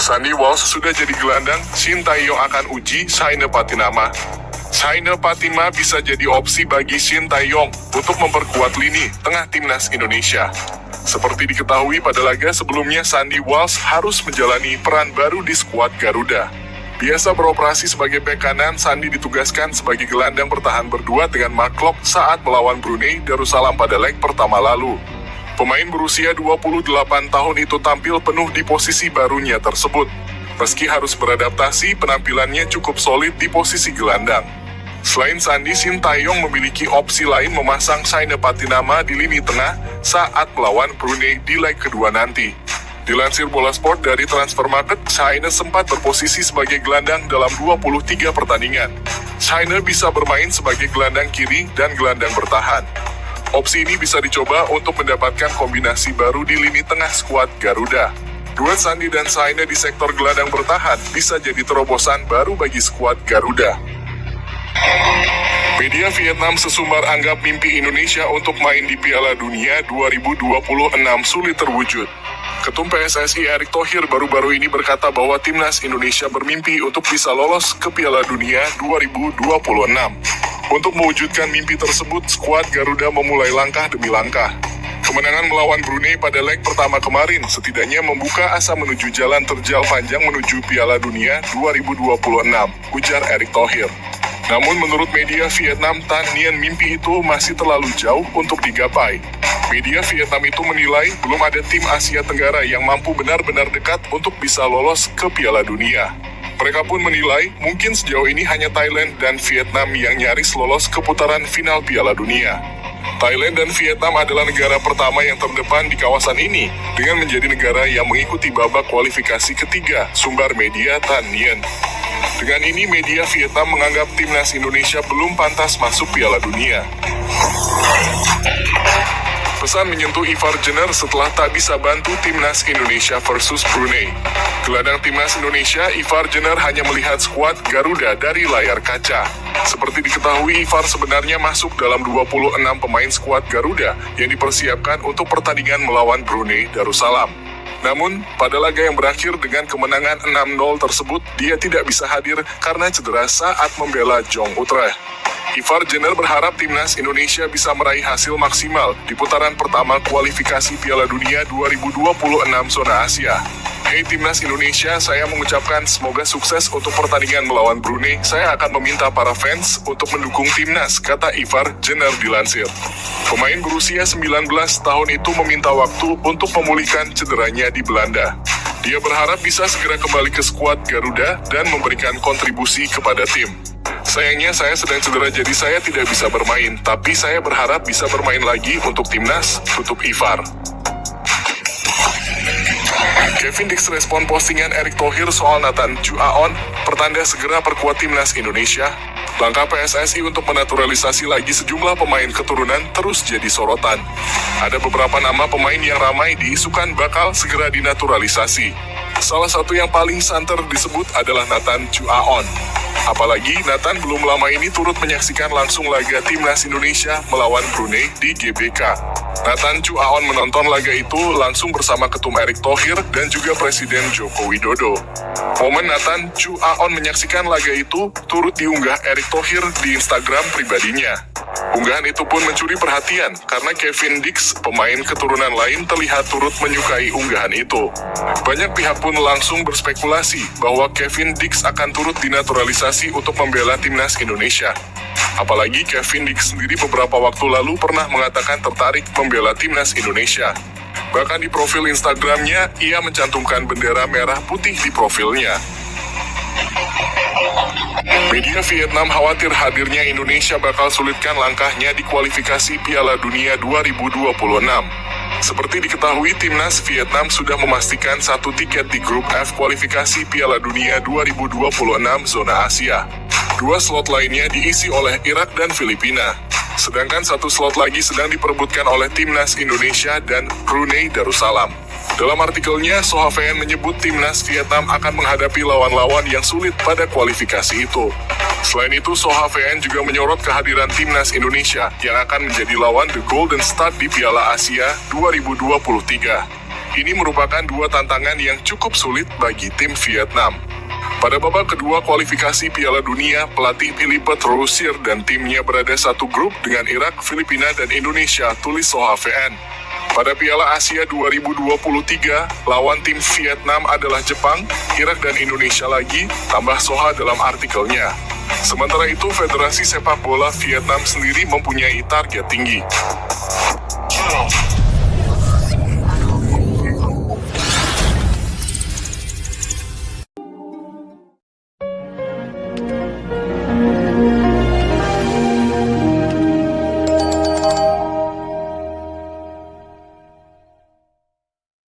Sandy Walsh sudah jadi gelandang, Shin Tae-yong akan uji Shaina Patinama. Shaina Patima bisa jadi opsi bagi Shin Tae-yong untuk memperkuat lini tengah timnas Indonesia. Seperti diketahui pada laga sebelumnya, Sandy Walsh harus menjalani peran baru di skuad Garuda. Biasa beroperasi sebagai bek kanan, Sandy ditugaskan sebagai gelandang bertahan berdua dengan Mark Klok saat melawan Brunei Darussalam pada leg pertama lalu. Pemain berusia 28 tahun itu tampil penuh di posisi barunya tersebut. Meski harus beradaptasi, penampilannya cukup solid di posisi gelandang. Selain Sandy, Shin Tae-yong memiliki opsi lain memasang Shaina Patinama di lini tengah saat melawan Brunei di leg kedua nanti. Dilansir Bola Sport dari Transfer Market, Shaina sempat berposisi sebagai gelandang dalam 23 pertandingan. Shaina bisa bermain sebagai gelandang kiri dan gelandang bertahan. Opsi ini bisa dicoba untuk mendapatkan kombinasi baru di lini tengah skuad Garuda. Duet Sandy dan Shaina di sektor gelandang bertahan bisa jadi terobosan baru bagi skuad Garuda. Media Vietnam sesumbar anggap mimpi Indonesia untuk main di Piala Dunia 2026 sulit terwujud. Ketum PSSI Erick Thohir baru-baru ini berkata bahwa timnas Indonesia bermimpi untuk bisa lolos ke Piala Dunia 2026. Untuk mewujudkan mimpi tersebut, skuad Garuda memulai langkah demi langkah. Kemenangan melawan Brunei pada leg pertama kemarin setidaknya membuka asa menuju jalan terjal panjang menuju Piala Dunia 2026, ujar Erick Thohir. Namun menurut media Vietnam, Tan Nien mimpi itu masih terlalu jauh untuk digapai. Media Vietnam itu menilai belum ada tim Asia Tenggara yang mampu benar-benar dekat untuk bisa lolos ke Piala Dunia. Mereka pun menilai mungkin sejauh ini hanya Thailand dan Vietnam yang nyaris lolos ke putaran final Piala Dunia. Thailand dan Vietnam adalah negara pertama yang terdepan di kawasan ini dengan menjadi negara yang mengikuti babak kualifikasi ketiga, sumber media Tan Nien. Dengan ini, media Vietnam menganggap timnas Indonesia belum pantas masuk Piala Dunia. Pesan menyentuh Ivar Jenner setelah tak bisa bantu timnas Indonesia versus Brunei. Gelandang timnas Indonesia, Ivar Jenner hanya melihat skuad Garuda dari layar kaca. Seperti diketahui, Ivar sebenarnya masuk dalam 26 pemain skuad Garuda yang dipersiapkan untuk pertandingan melawan Brunei Darussalam. Namun, pada laga yang berakhir dengan kemenangan 6-0 tersebut, dia tidak bisa hadir karena cedera saat membela Jong Utrecht. Ivar Jenner berharap timnas Indonesia bisa meraih hasil maksimal di putaran pertama kualifikasi Piala Dunia 2026 zona Asia. Hey timnas Indonesia, saya mengucapkan semoga sukses untuk pertandingan melawan Brunei. Saya akan meminta para fans untuk mendukung timnas, kata Ivar Jenner dilansir. Pemain berusia 19 tahun itu meminta waktu untuk memulihkan cederanya di Belanda. Dia berharap bisa segera kembali ke skuad Garuda dan memberikan kontribusi kepada tim. Sayangnya saya sedang cedera jadi saya tidak bisa bermain, tapi saya berharap bisa bermain lagi untuk timnas, tutup Ivar. Kevin Dix respon postingan Erick Thohir soal Nathan Chu Aon, pertanda segera perkuat timnas Indonesia. Langkah PSSI untuk menaturalisasi lagi sejumlah pemain keturunan terus jadi sorotan. Ada beberapa nama pemain yang ramai diisukan bakal segera dinaturalisasi. Salah satu yang paling santer disebut adalah Nathan Chu Aon. Apalagi Nathan belum lama ini turut menyaksikan langsung laga timnas Indonesia melawan Brunei di GBK. Nathan Chu Aon menonton laga itu langsung bersama Ketum Erick Thohir dan juga Presiden Joko Widodo. Momen Nathan Chu Aon menyaksikan laga itu turut diunggah Erick Thohir di Instagram pribadinya. Unggahan itu pun mencuri perhatian karena Kevin Dix, pemain keturunan lain, terlihat turut menyukai unggahan itu. Banyak pihak pun langsung berspekulasi bahwa Kevin Dix akan turut dinaturalisasi untuk membela timnas Indonesia. Apalagi Kevin Dix sendiri beberapa waktu lalu pernah mengatakan tertarik membela timnas Indonesia. Bahkan di profil Instagramnya, ia mencantumkan bendera merah putih di profilnya. Media Vietnam khawatir hadirnya Indonesia bakal sulitkan langkahnya di kualifikasi Piala Dunia 2026. Seperti diketahui, timnas Vietnam sudah memastikan satu tiket di grup F kualifikasi Piala Dunia 2026 zona Asia. 2 slot lainnya diisi oleh Irak dan Filipina. Sedangkan 1 slot lagi sedang diperebutkan oleh timnas Indonesia dan Brunei Darussalam. Dalam artikelnya, Soha VN menyebut timnas Vietnam akan menghadapi lawan-lawan yang sulit pada kualifikasi itu. Selain itu, Soha VN juga menyorot kehadiran timnas Indonesia yang akan menjadi lawan The Golden Star di Piala Asia 2023. Ini merupakan dua tantangan yang cukup sulit bagi tim Vietnam. Pada babak kedua kualifikasi Piala Dunia, pelatih Philippe Troussier dan timnya berada satu grup dengan Irak, Filipina, dan Indonesia, tulis Soha VN. Pada Piala Asia 2023, lawan tim Vietnam adalah Jepang, Irak, dan Indonesia lagi, tambah Soha dalam artikelnya. Sementara itu, Federasi Sepak Bola Vietnam sendiri mempunyai target tinggi.